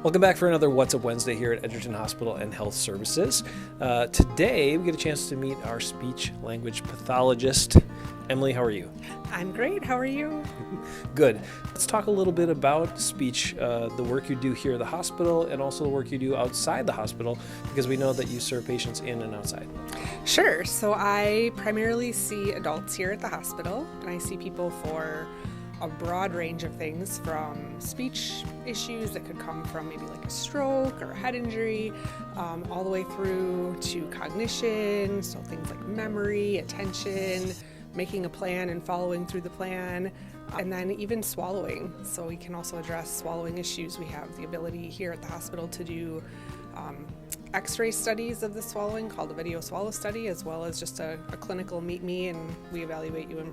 Welcome back for another What's Up Wednesday here at Edgerton Hospital and Health Services. Today we get a chance to meet our speech language pathologist. Emily, how are you? I'm great. How are you? Good. Let's talk a little bit about speech, the work you do here at the hospital and also the work you do outside the hospital, because we know that you serve patients in and outside. Sure. So I primarily see adults here at the hospital, and I see people for a broad range of things, from speech issues that could come from maybe like a stroke or a head injury, all the way through to cognition, so things like memory, attention, making a plan and following through the plan, and then even swallowing. So we can also address swallowing issues. We have the ability here at the hospital to do x-ray studies of the swallowing called a video swallow study, as well as just a clinical meet me, and we evaluate you in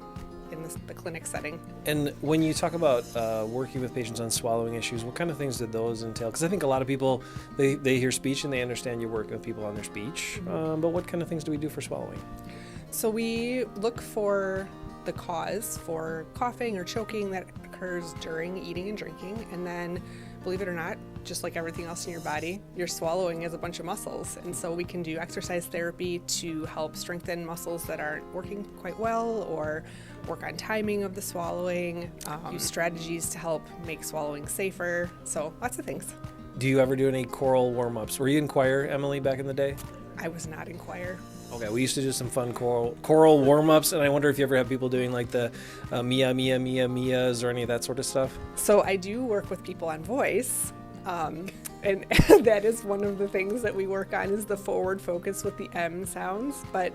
the clinic setting. And when you talk about working with patients on swallowing issues, what kind of things did those entail? Because I think a lot of people, they hear speech and they understand you're working with people on their speech, but what kind of things do we do for swallowing? So we look for the cause for coughing or choking that occurs during eating and drinking, and then, believe it or not, just like everything else in your body, your swallowing is a bunch of muscles, and so we can do exercise therapy to help strengthen muscles that aren't working quite well, or work on timing of the swallowing, use strategies to help make swallowing safer, so lots of things. Do you ever do any choral warm-ups? Were you in choir, Emily, back in the day? I was not in choir. Okay, we used to do some fun choral warm-ups, and I wonder if you ever have people doing like the Mia, Mia, Mia, Mias or any of that sort of stuff? So I do work with people on voice, and that is one of the things that we work on, is the forward focus with the M sounds, but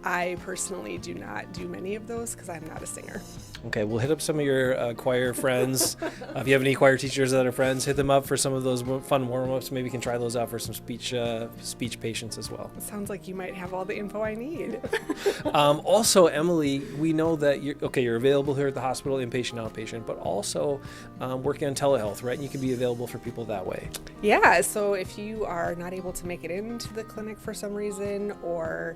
I personally do not do many of those because I'm not a singer. Okay, we'll hit up some of your choir friends. If you have any choir teachers that are friends, hit them up for some of those fun warm-ups. Maybe you can try those out for some speech patients as well. It sounds like you might have all the info I need. Also, Emily, we know that you're available here at the hospital, inpatient, outpatient, but also working on telehealth, right? And you can be available for people that way. Yeah, so if you are not able to make it into the clinic for some reason, or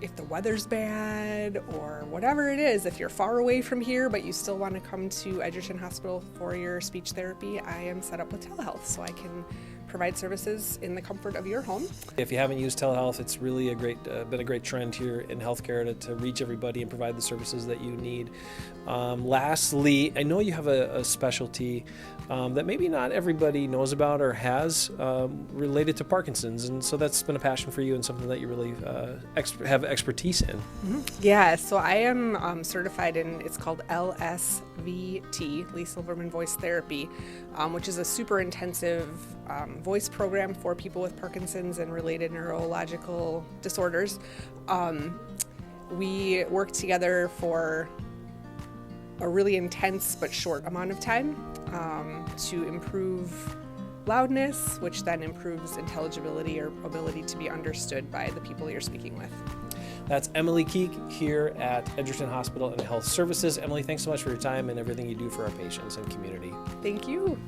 if the weather's bad, or whatever it is, if you're far away from here but you still want to come to Edgerton Hospital for your speech therapy, I am set up with telehealth, so I can provide services in the comfort of your home. If you haven't used telehealth, it's really been a great trend here in healthcare to reach everybody and provide the services that you need. Lastly, I know you have a specialty that maybe not everybody knows about or has, related to Parkinson's, and so that's been a passion for you and something that you really have expertise in. Mm-hmm. Yeah, so I am certified in, it's called LSVT, Lee Silverman Voice Therapy, which is a super intensive voice program for people with Parkinson's and related neurological disorders. We work together for a really intense but short amount of time to improve loudness, which then improves intelligibility or ability to be understood by the people you're speaking with. That's Emily Kieck here at Edgerton Hospital and Health Services. Emily, thanks so much for your time and everything you do for our patients and community. Thank you.